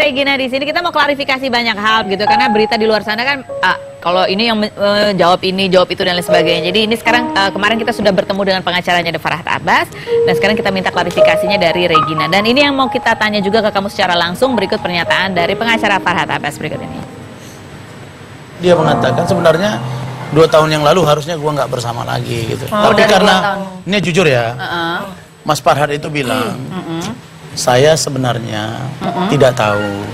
Regina di sini kita mau klarifikasi banyak hal gitu karena berita di luar sana kan kalau ini yang jawab ini, jawab itu dan lain sebagainya. Jadi ini sekarang kemarin kita sudah bertemu dengan pengacaranya Farhat Abbas dan sekarang kita minta klarifikasinya dari Regina. Dan ini yang mau kita tanya juga ke kamu secara langsung, berikut pernyataan dari pengacara Farhat Abbas berikut ini. Dia mengatakan sebenarnya 2 tahun yang lalu harusnya gua nggak bersama lagi gitu. Tapi karena ini jujur ya, Mas Farhat itu bilang saya sebenarnya tidak tahu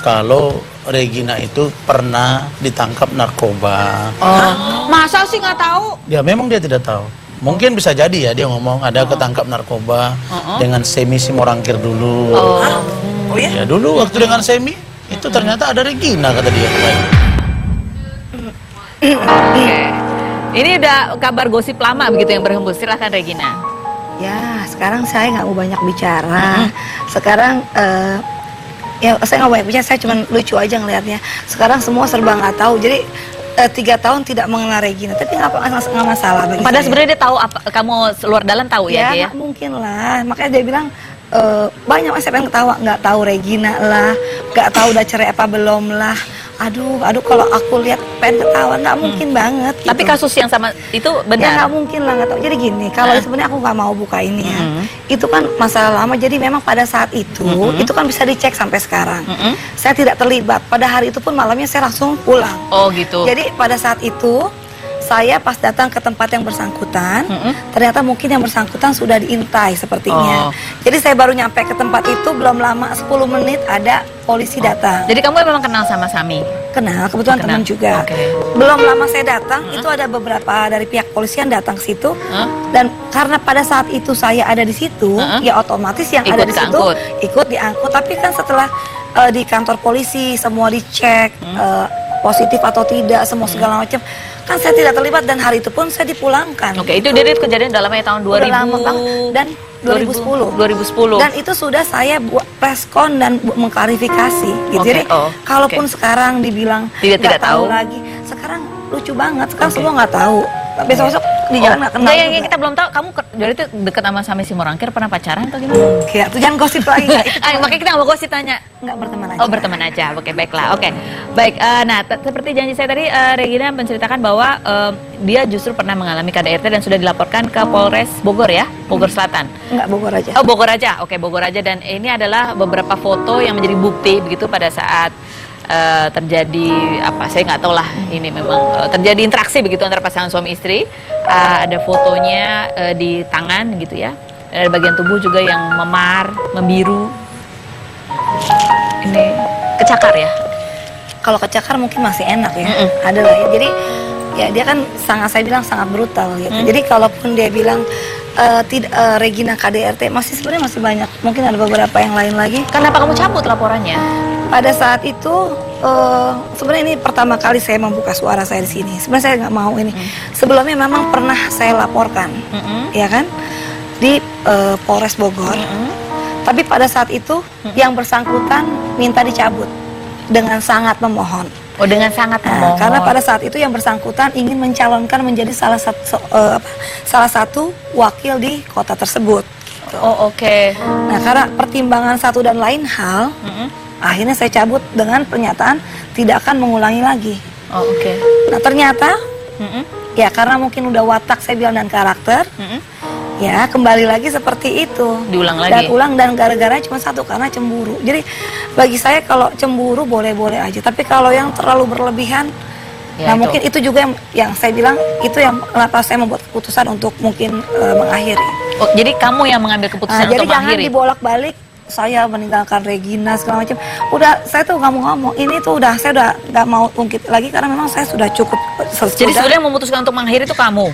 kalau Regina itu pernah ditangkap narkoba. Masa sih nggak tahu? Ya memang dia tidak tahu. Mungkin bisa jadi ya dia ngomong ada ketangkap narkoba dengan Semi Simorangkir dulu. Oh ya? Ya dulu waktu dengan Semi itu ternyata ada Regina kata dia. Ini udah kabar gosip lama begitu yang berhembus. Silahkan Regina. Ya, sekarang saya nggak mau banyak bicara. Sekarang ya saya nggak banyak bicara, saya cuma lucu aja ngelihatnya. Sekarang semua serba nggak tahu. Jadi 3 tahun tidak mengenal Regina, tapi nggak masalah bagi Padahal saya. sebenarnya dia tahu apa, kamu luar dalam tahu ya dia? Nggak mungkin lah. Makanya dia bilang banyak saya pengen ketawa, nggak tahu Regina lah, nggak tahu udah cerai apa belum lah. Aduh kalau aku lihat pengen ketawa, nggak mungkin banget gitu. Tapi kasus yang sama itu Ya benar? nggak mungkin lah, nggak tahu. Jadi gini, kalau sebenarnya aku nggak mau buka ini ya. Itu kan masalah lama, jadi memang pada saat itu kan bisa dicek sampai sekarang. Saya tidak terlibat, pada hari itu pun malamnya saya langsung pulang. Oh gitu. Jadi pada saat itu, saya pas datang ke tempat yang bersangkutan, ternyata mungkin yang bersangkutan sudah diintai sepertinya. Jadi saya baru nyampe ke tempat itu, belum lama 10 menit ada polisi datang. Jadi kamu memang kenal sama Sami? Kenal, kebetulan teman juga. Belum lama saya datang, itu ada beberapa dari pihak polisian datang ke situ. Dan karena pada saat itu saya ada di situ, ya otomatis yang ada di situ ikut diangkut. Tapi kan setelah di kantor polisi semua dicek positif atau tidak, semua segala macam, kan saya tidak terlibat dan hari itu pun saya dipulangkan. Oke, itu dari kejadian udah lama ya, tahun 2000 lama banget, dan 2010. Dan itu sudah saya buat preskon dan mengklarifikasi gitu. Jadi kalaupun sekarang dibilang tidak tahu lagi, sekarang lucu banget, sekarang semua nggak tahu. Besok-besok di jalan nggak kenal. Yang kita belum tahu, kamu dari itu deket sama Sami Simorangkir pernah pacaran atau gimana? Ya, tuh jangan gosip lagi. Makanya kita nggak mau gosip, tanya. Nggak, berteman aja. Oh, berteman aja. Oke, baiklah. Oke, baik. Nah, seperti janji saya tadi, Regina menceritakan bahwa dia justru pernah mengalami KDRT dan sudah dilaporkan ke Polres Bogor ya, Bogor Selatan. Enggak, Bogor aja. Oh, Bogor aja. Oke, Bogor aja. Dan ini adalah beberapa foto yang menjadi bukti begitu pada saat terjadi apa, saya nggak tahu lah, ini memang terjadi interaksi begitu antara pasangan suami istri. Ada fotonya di tangan gitu ya, dan ada bagian tubuh juga yang memar, membiru. Ini kecakar ya? Kalau kecakar mungkin masih enak ya, ada lah ya. Jadi ya dia kan sangat, saya bilang sangat brutal gitu. Jadi kalaupun dia bilang tidak Regina KDRT, masih sebenarnya masih banyak, mungkin ada beberapa yang lain lagi. Kenapa kamu cabut laporannya? Pada saat itu sebenarnya ini pertama kali saya membuka suara saya di sini. Sebenarnya saya nggak mau ini. Sebelumnya memang pernah saya laporkan, ya kan, di Polres Bogor. Tapi pada saat itu yang bersangkutan minta dicabut dengan sangat memohon. Oh, dengan sangat memohon. Karena pada saat itu yang bersangkutan ingin mencalonkan menjadi salah satu wakil di kota tersebut. Gitu. Oh, oke. Nah, karena pertimbangan satu dan lain hal, akhirnya saya cabut dengan pernyataan tidak akan mengulangi lagi. Oh, oke. Nah, ternyata ya karena mungkin udah watak saya bilang dan karakter, ya kembali lagi seperti itu. Diulang lagi. Dan ulang, dan gara-gara cuma satu, karena cemburu. Jadi bagi saya kalau cemburu boleh-boleh aja, tapi kalau yang terlalu berlebihan, ya, nah mungkin itu juga yang saya bilang itu yang kenapa saya membuat keputusan untuk mungkin mengakhiri. Oh, jadi kamu yang mengambil keputusan untuk jadi jangan mengakhiri? dibolak-balik saya meninggalkan Regina segala macam. Udah, saya tuh nggak mau ngomong ini tuh, udah saya udah nggak mau ungkit lagi karena memang saya sudah cukup. Jadi sebenarnya yang memutuskan untuk mengakhiri itu kamu?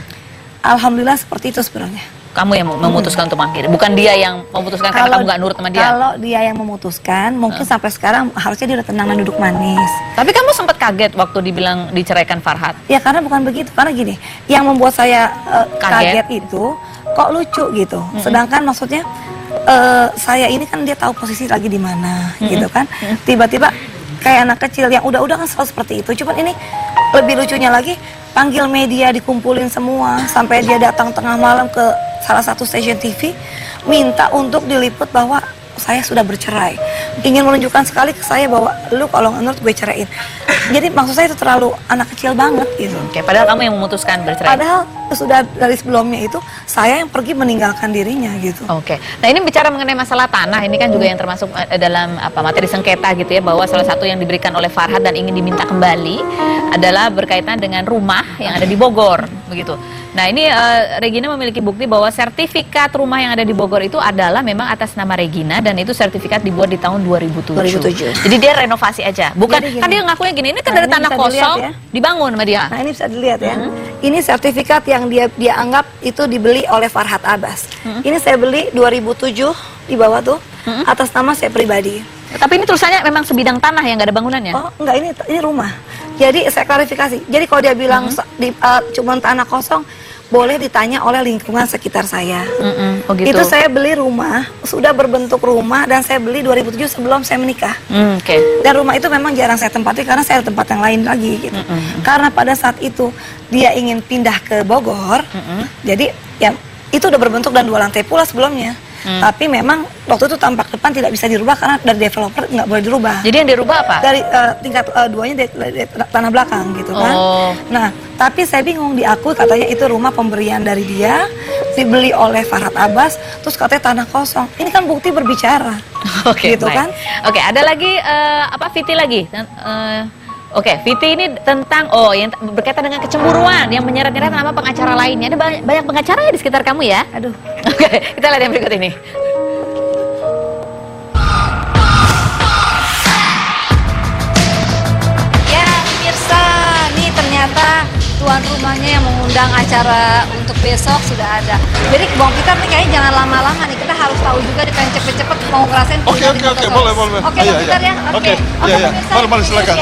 Alhamdulillah seperti itu sebenarnya. Kamu yang memutuskan untuk mengakhiri, bukan dia yang memutuskan karena kamu nggak nurut sama dia? Kalau dia yang memutuskan, mungkin sampai sekarang harusnya dia udah tenang dan duduk manis. Tapi kamu sempat kaget waktu dibilang diceraikan Farhat? Ya karena bukan begitu, karena gini, yang membuat saya kaget itu kok lucu gitu. Sedangkan maksudnya saya ini kan dia tahu posisi lagi di mana, gitu kan. Tiba-tiba kayak anak kecil yang udah kan selalu seperti itu. Cuman ini lebih lucunya lagi, panggil media, dikumpulin semua, sampai dia datang tengah malam ke salah satu stasiun TV, minta untuk diliput bahwa saya sudah bercerai. ingin menunjukkan sekali ke saya bahwa lu kalau nggak nurut gue ceraiin. Jadi maksud saya itu terlalu anak kecil banget gitu. Oke, padahal kamu yang memutuskan bercerai. Padahal sudah dari sebelumnya itu saya yang pergi meninggalkan dirinya gitu. Oke. Nah, ini bicara mengenai masalah tanah, ini kan juga yang termasuk dalam materi sengketa gitu ya, bahwa salah satu yang diberikan oleh Farhad dan ingin diminta kembali adalah berkaitan dengan rumah yang ada di Bogor, begitu. Nah, ini Regina memiliki bukti bahwa sertifikat rumah yang ada di Bogor itu adalah memang atas nama Regina dan itu sertifikat dibuat di tahun 2007. Jadi dia renovasi aja. Bukan, kan dia ngakunya gini, ini kan dari tanah kosong ya, dibangun sama dia. Nah, ini bisa dilihat ya. Ini sertifikat yang dia anggap itu dibeli oleh Farhad Abbas. Ini saya beli 2007 di bawah tuh atas nama saya pribadi. Tapi ini tulisannya memang sebidang tanah yang nggak ada bangunannya. Oh, enggak, ini rumah. Jadi saya klarifikasi. Jadi kalau dia bilang cuma tanah kosong, boleh ditanya oleh lingkungan sekitar saya. Oh, gitu. Itu saya beli rumah, sudah berbentuk rumah dan saya beli 2007 sebelum saya menikah. Oke. Dan rumah itu memang jarang saya tempati karena saya ada tempat yang lain lagi gitu. Karena pada saat itu dia ingin pindah ke Bogor, jadi ya itu udah berbentuk dan 2 lantai pula sebelumnya. Tapi memang waktu itu tampak depan tidak bisa dirubah karena dari developer nggak boleh dirubah. Jadi yang dirubah apa? Dari tingkat 2-nya dari tanah belakang gitu kan. Nah, tapi saya bingung, diakui katanya itu rumah pemberian dari dia, dibeli oleh Farhad Abbas, terus katanya tanah kosong. Ini kan bukti berbicara. Oke, gitu baik. kan. Oke, ada lagi Viti lagi. Oke, Viti ini tentang yang berkaitan dengan kecemburuan yang menyeret-nyeret nama pengacara lainnya. Ada banyak pengacara ya di sekitar kamu ya? Aduh. Oke, kita lihat yang berikut ini. Ya, pemirsa, nih ternyata tuan rumahnya yang mengundang acara untuk besok sudah ada. Jadi Bang Peter nih kayaknya jangan lama-lama nih, kita harus tahu juga nih pengen cepet-cepet mau ngerasain. Oke, boleh. Oke, Bang Peter ya. Oke, pemirsa. Mari silakan.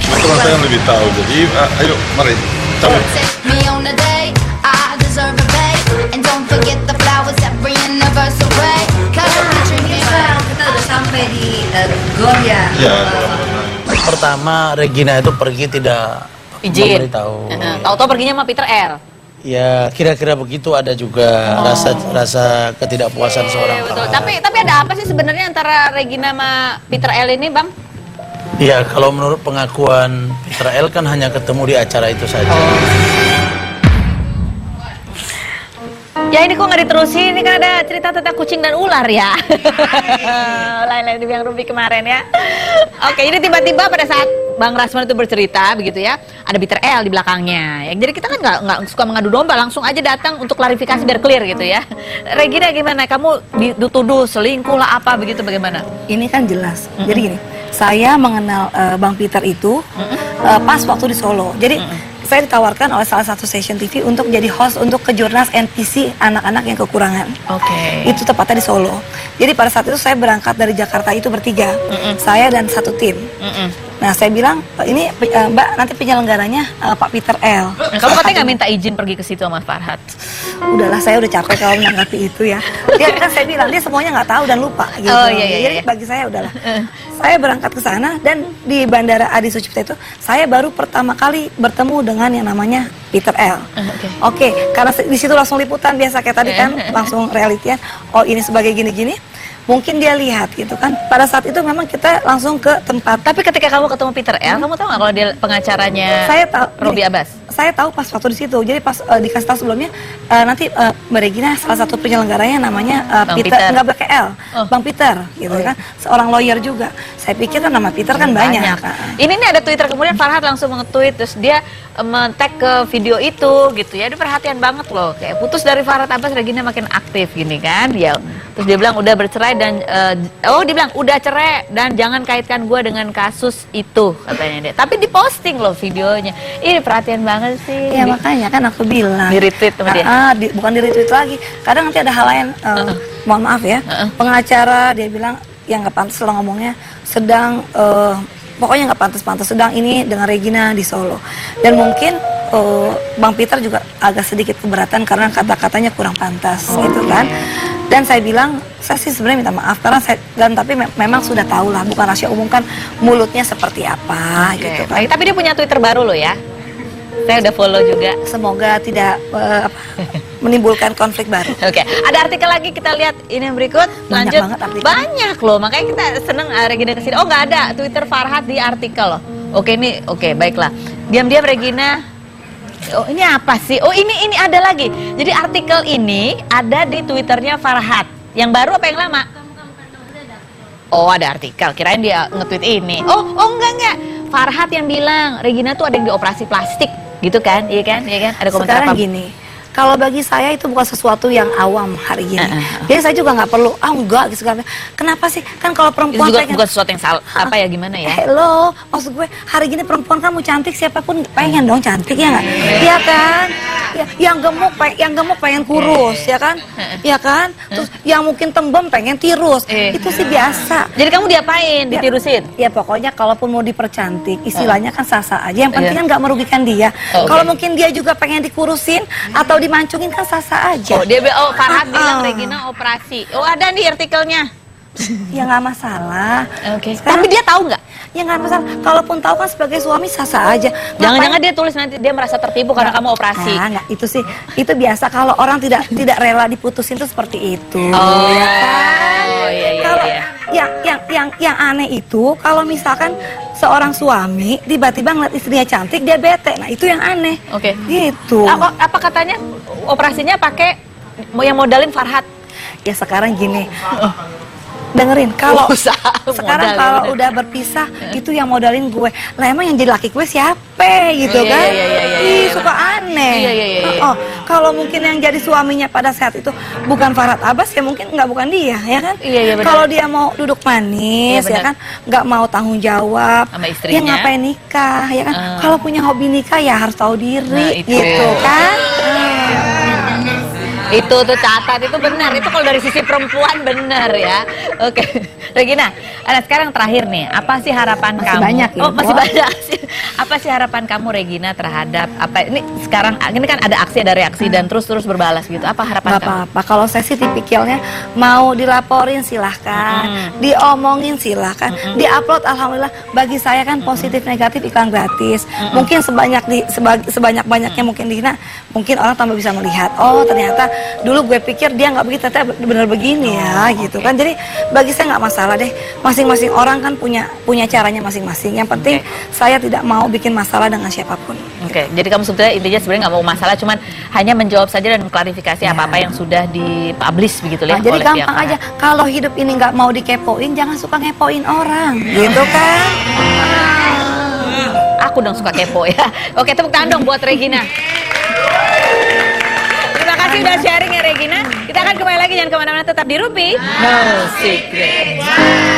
Teman saya yang lebih tahu, jadi ayo, mari. Cabut. Me on the day I deserve a babe, and don't forget the flowers every anniversary. Cause Kita udah sampai di Gor ya. Ya. Pertama, Regina itu pergi tidak Izin. memberitahu. Tahu-tahu perginya sama Peter L. Ya, kira-kira begitu. Ada juga rasa ketidakpuasan seorang Betul. Farhad. Tapi ada apa sih sebenarnya antara Regina sama Peter L ini, Bang? Ya, kalau menurut pengakuan Peter L kan hanya ketemu di acara itu saja. Ya ini kok nggak diterusin, ini kan ada cerita tentang kucing dan ular ya. Lain-lain di yang Ruby kemarin ya. Oke, ini tiba-tiba pada saat Bang Rasman itu bercerita begitu ya, ada Peter L di belakangnya. Ya, jadi kita kan nggak suka mengadu domba, langsung aja datang untuk klarifikasi biar clear gitu ya. Regina gimana? Kamu dituduh selingkuh lah apa begitu, bagaimana? Ini kan jelas. Jadi gini, saya mengenal Bang Peter itu pas waktu di Solo. Jadi saya ditawarkan oleh salah satu stasiun TV untuk jadi host untuk kejurnas NPC anak-anak yang kekurangan. Oke. Itu tepatnya di Solo. Jadi pada saat itu saya berangkat dari Jakarta itu bertiga, saya dan satu tim. Nah, saya bilang, ini Mbak, nanti penyelenggaranya Pak Peter L. Kamu katanya nggak minta izin pergi ke situ sama Farhad? Udahlah, saya udah capek kalau menanggapi itu ya. Dia kan saya bilang, dia semuanya nggak tahu dan lupa gitu. Oh, iya. Jadi bagi saya udahlah. Saya berangkat ke sana dan di Bandara Adi Sucipto itu, saya baru pertama kali bertemu dengan yang namanya Peter L. Oke, karena di situ langsung liputan biasa kayak tadi kan, langsung realitian. Oh, ini sebagai gini-gini. Mungkin dia lihat gitu kan. Pada saat itu memang kita langsung ke tempat. Tapi ketika kamu ketemu Peter L, kamu tahu nggak kalau dia pengacaranya Saya tahu. Robi Abbas? Saya tahu pas waktu di situ. Jadi pas dikasih tahu sebelumnya, nanti Mbak Regina salah satu penyelenggaranya namanya Bang Peter, Peter. nggak pakai L, Bang Peter, gitu kan. Seorang lawyer juga. Saya pikir kan nama Peter kan banyak. Ini nih ada Twitter, kemudian Farhad langsung nge-tweet, terus dia men-tag ke video itu gitu ya. Dia perhatian banget loh. Kayak putus dari Farhad Abbas, Regina makin aktif gini kan. Ya. Terus dia bilang udah bercerai dan dia bilang udah cerai dan jangan kaitkan gue dengan kasus itu katanya dia. Tapi diposting loh videonya. Ini perhatian banget sih. Ya makanya kan aku bilang. Di-retweet sama dia. Bukan di-retweet lagi. Kadang nanti ada hal lain. Mohon maaf ya. Pengacara dia bilang yang nggak pantas lah ngomongnya sedang pokoknya nggak pantas-pantas sedang ini dengan Regina di Solo. Dan mungkin Bang Peter juga agak sedikit keberatan karena kata-katanya kurang pantas gitu kan. Dan saya bilang, saya sih sebenarnya minta maaf karena tapi memang sudah tahu lah, bukan rahasia umum kan mulutnya seperti apa gitu kan. Baik, tapi dia punya Twitter baru loh ya. Saya udah follow juga. Semoga tidak menimbulkan konflik baru. Oke, ada artikel lagi kita lihat ini yang berikut. Banyak Lanjut. banget artikel. Banyak loh, makanya kita seneng Regina kesini. Oh nggak ada Twitter Farhat di artikel loh. Oke ini, oke baiklah. Diam-diam Regina. Oh ini apa sih? Oh ini ada lagi. Jadi artikel ini ada di Twitternya Farhat. Yang baru apa yang lama? Oh ada artikel, kirain dia nge-tweet ini. Oh enggak. Farhat yang bilang Regina tuh ada yang dioperasi plastik, gitu kan? Iya kan? Ada komentar Sekarang apa? gini, kalau bagi saya itu bukan sesuatu yang awam hari ini. Jadi saya juga nggak perlu, enggak gitu kan. Kenapa sih? Kan kalau Itu perempuan juga pengen, bukan sesuatu yang salah, apa ya gimana ya? hello, maksud gue hari gini perempuan kamu cantik siapapun pengen dong cantik ya nggak? Iya kan? Ya, yang gemuk pengen kurus ya kan? Ya kan? Terus yang mungkin tembem pengen tirus. Itu sih biasa. Jadi kamu diapain? Ditirusin? Ya pokoknya kalaupun mau dipercantik, istilahnya kan sah-sah aja. Yang penting kan nggak merugikan dia. Oh, oke. Kalau mungkin dia juga pengen dikurusin atau dimancungin kan sah-sah aja. Oh Farhat bilang Regina operasi. Oh ada nih artikelnya. Ya nggak masalah. Oke. Sekarang- Tapi dia tahu nggak? Ya nggak masalah. Kalaupun tahu kan sebagai suami sah-sah aja. Jangan-jangan dia tulis nanti dia merasa tertipu karena kamu operasi. Nggak, itu sih itu biasa kalau orang tidak rela diputusin tuh seperti itu. Oh, Ya kan? iya. Kalau yang aneh itu kalau misalkan seorang suami tiba-tiba ngeliat istrinya cantik dia bete. Nah, itu yang aneh. Oke. Gitu. Apa katanya operasinya pakai yang modalin Farhat? Ya sekarang gini. Dengerin, kalau Usaha sekarang modal, kalau bener. udah berpisah itu yang modalin gue. Lah emang yang jadi laki gue siapa gitu Iya, kan? iya, iya, Ih, suka aneh. Iya. Oh, kalau mungkin yang jadi suaminya pada saat itu bukan Farhat Abbas ya mungkin bukan dia ya kan? Iya, benar. Kalau dia mau duduk manis Iya, ya benar. kan, nggak mau tanggung jawab, Sama ya istrinya. ngapain nikah ya kan? Kalau punya hobi nikah ya harus tahu diri Nah, itu. gitu kan? Itu tuh catat, itu benar. Itu kalau dari sisi perempuan benar ya. Oke. Regina, ada sekarang terakhir nih. Apa sih harapan Masih kamu? banyak ya, Oh, masih Bo. banyak sih. Apa sih harapan kamu Regina terhadap apa ini sekarang ini kan ada aksi ada reaksi dan terus berbalas gitu. Apa harapan Gak kamu? apa-apa, kalau saya sih tipikalnya mau dilaporin silahkan, diomongin silahkan, diupload alhamdulillah. Bagi saya kan positif negatif iklan gratis. Mungkin sebanyak-banyaknya mungkin Dina, mungkin orang tambah bisa melihat. Oh ternyata dulu gue pikir dia nggak begitu, ternyata benar begini ya gitu kan. Jadi bagi saya nggak masalah deh. Masing-masing orang kan punya caranya masing-masing. Yang penting saya tidak mau bikin masalah dengan siapapun. Oke, jadi kamu sebetulnya intinya sebenarnya nggak mau masalah, cuman hanya menjawab saja dan mengklarifikasi apa-apa yang sudah dipublish begitu ya. Nah, jadi oleh pihak gampang mana. aja. Kalau hidup ini nggak mau dikepoin, jangan suka ngepoin orang, gitu kan? Aku dong suka kepo ya. Oke, tepuk tangan dong buat Regina. Terima kasih udah sharing ya Regina. Kita akan kembali lagi, jangan kemana-mana, tetap di Rupi. No Secret.